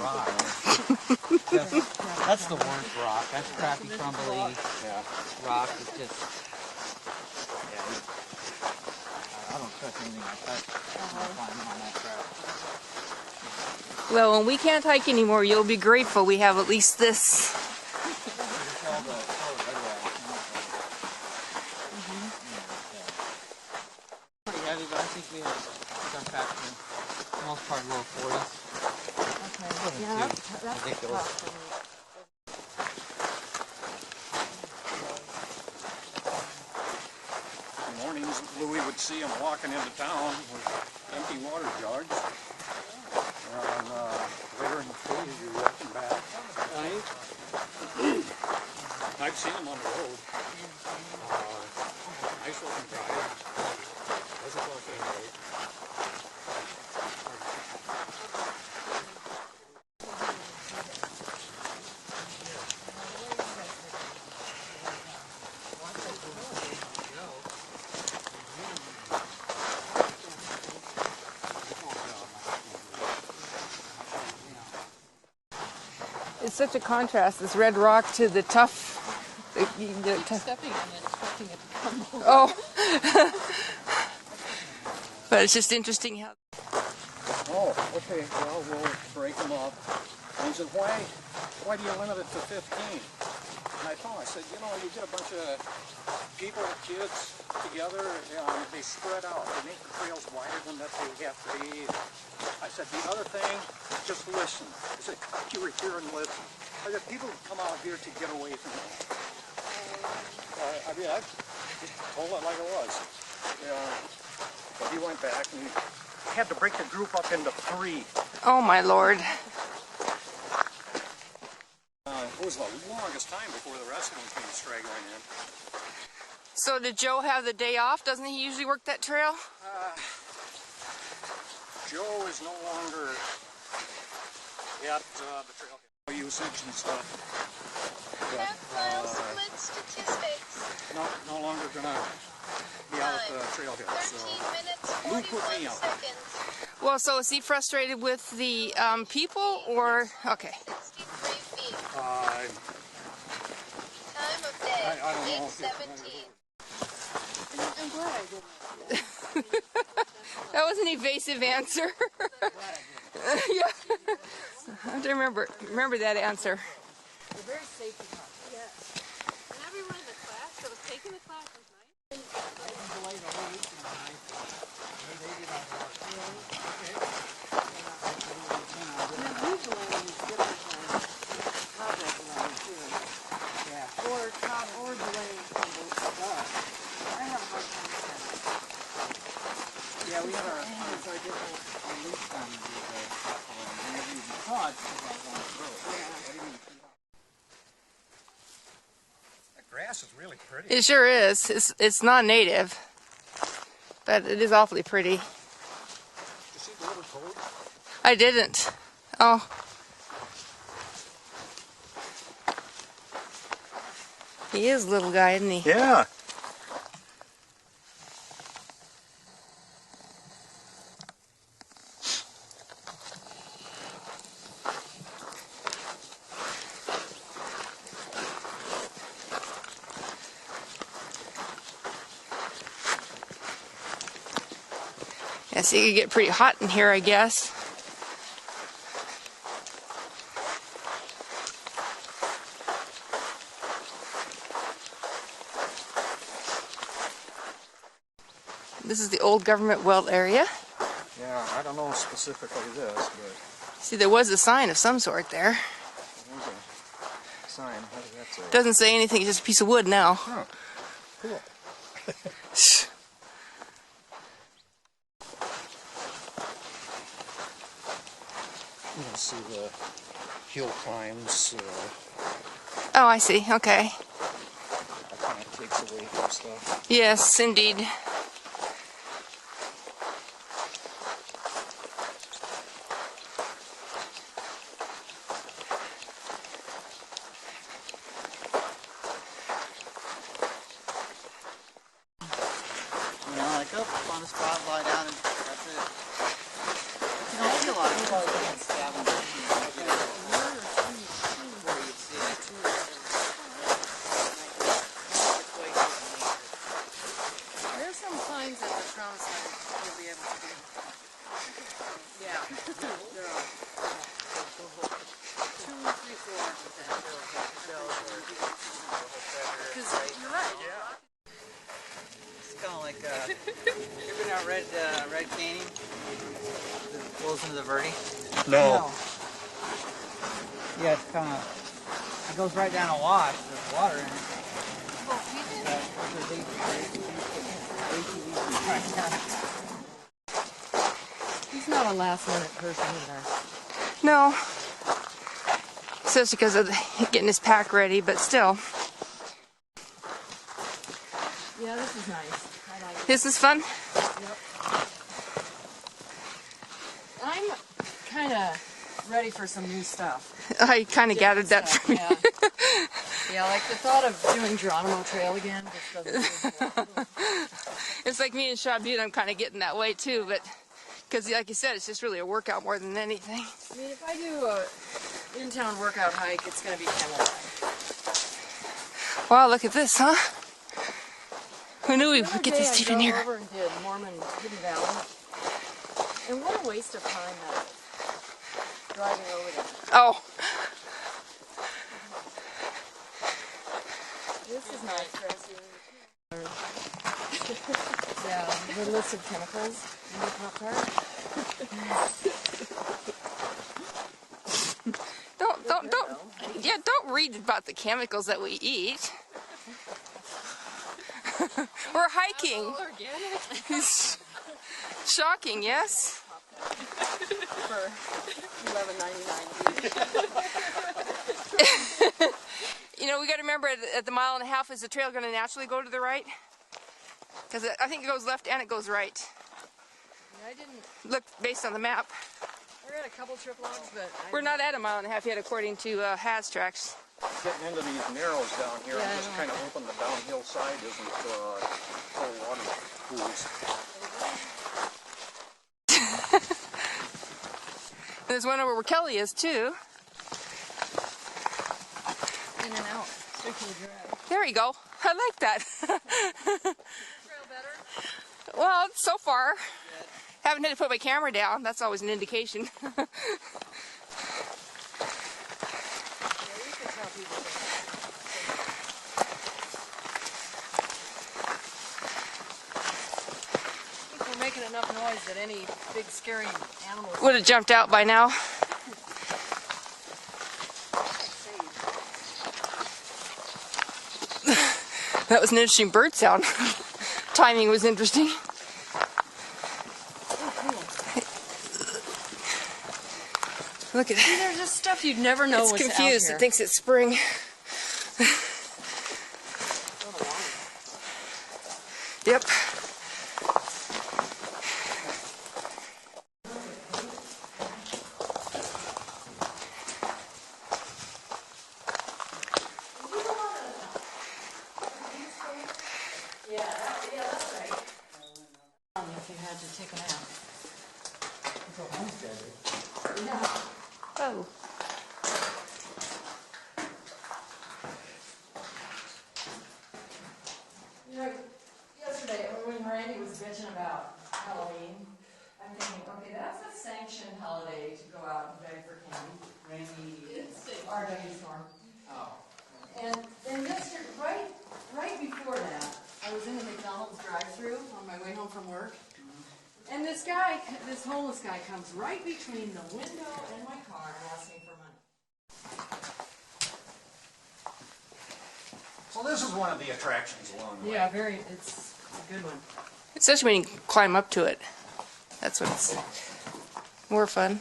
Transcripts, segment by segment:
Rock. That's the worst rock. That's crappy, crumbly rock. It's just, I don't trust anything like that. Climbing on that crap. Well, when we can't hike anymore, you'll be grateful we have at least this. Pretty heavy, but I think we have some back for the most part low 40s. Okay. Yeah, that's Ridiculous. tough for me. Mornings, Louis would see him walking into town with empty water jugs. And later in the day, he'd be walking back. I've seen him on the road. Nice looking drive. Doesn't look anyway. It's such a contrast, this red rock to the tough. Stepping on it, expecting it to crumble. Oh, but it's just interesting how. Oh, okay. Well, we'll break them up. And he said, why do you limit it to 15? And I told him, I said, you know, you get a bunch of people, kids together, they spread out. They make the trails wider than that they have to be. I said, the other thing, just listen. I said, cut your ear and listen. I said, people come out here to get away from it. I mean, I just told it like it was. But he went back and he had to break the group up into 3. Oh my Lord. It was the longest time before the rest of them came straggling in. So did Joe have the day off? Doesn't he usually work that trail? Joe is no longer at the trail usage and stuff. Half-mile split statistics. No longer gonna be out at the trailhead. 13 minutes, Lou put me 41 out. seconds. Well, so is he frustrated with the people or okay? 63 feet. I Time of day, I don't know if 8:17. I'm glad I didn't. That was an evasive answer. Yeah, I have to remember that answer. They're very safe and tough. Yes. And everyone in the class that was taking the class was nice. Or delaying from both stuff. I have a hard time with that. Yeah, we had our lease time to do the whenever you saw it, that grass is really pretty. It sure is. It's non-native, but it is awfully pretty. Did you see the little toad? I didn't. Oh. He is a little guy, isn't he? Yeah. Yeah, so you could get pretty hot in here, I guess. This is the old government well area. Yeah, I don't know specifically this, but See, there was a sign of some sort there. there's a sign. How does that say? Doesn't say anything, it's just a piece of wood now. Oh, cool. You can see the hill climbs. Oh, I see. Okay. That kind of takes away from stuff. Yes, indeed. you know, like, oh, on the spot, lie down, and that's it. You know, I see a lot of people scavenging. lines at the promise line you'll be able to do. Yeah. They're all. 2, 3, 4. Because you're right. It's kind of like, you ever been out Red Canyon? That flows into the Verde? No. Yeah, it's kind of, it goes right down a wash. There's water in it. Well, we did. He's not a last minute person either. No. Especially because of getting his pack ready, but still. Yeah, this is nice. I like it. This is fun. I'm kind of ready for some new stuff. I kind of gathered that from you. Yeah. Yeah, like the thought of doing Geronimo Trail again just doesn't feel good. It's like me and Shaw Butte, I'm kind of getting that way too, but because like you said, it's just really a workout more than anything. I mean, if I do a in-town workout hike, it's going to be Camelback. Wow, look at this, huh? Who knew we The other would get day this deep in I here? drove over and did Mormon Hidden Valley. And what a waste of time that is, driving over there. Oh, This is nice, Gracie. Yeah, the list of chemicals in the Pop-Tart. don't read about the chemicals that we eat. We're hiking. Organic. Shocking, yes? For $11.99 You know, we got to remember at the 1.5 miles, is the trail going to naturally go to the right? Because I think it goes left and it goes right. I didn't. Look, based on the map. I got a couple trip logs, but We're not at 1.5 miles yet, according to Has Tracks. Getting into these narrows down here, Yeah, I'm just kind of hoping the downhill side isn't full of water pools. There's one over where Kelly is, too. in and out. Strictly dry. There you go. I like that. Trail better? Well, so far. Haven't had to put my camera down. That's always an indication. Yeah, you can tell people that. I think we're making enough noise that any big scary animals Would have jumped out by now. That was an interesting bird sound. Timing was interesting. Look at See, there's just stuff you'd never know It's was confused. out here. It thinks it's spring. Yep. If you had to take a nap. Oh. You know, yesterday when Randy was bitching about Halloween, I'm thinking, okay, that's a sanctioned holiday to go out and beg for candy. Randy, R.W. Storm. Oh. And then yesterday, right before that, I was in the McDonald's drive-thru on my way home from work. And this guy, this homeless guy, comes right between the window and my car and asks me for money. So this is one of the attractions along the way. Yeah, it's a good one. Especially when you climb up to it. That's what's more fun.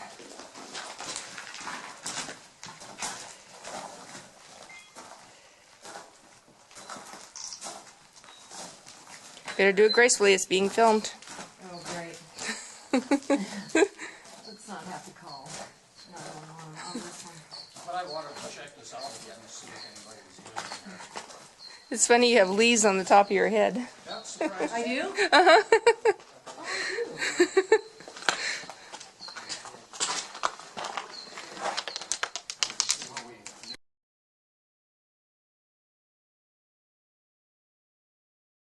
Better do it gracefully. It's being filmed. Oh, great. Let's not have to call 911 on this one. But I wanted to check this out again to see if anybody was doing it. It's funny you have leaves on the top of your head. That's surprising. I do?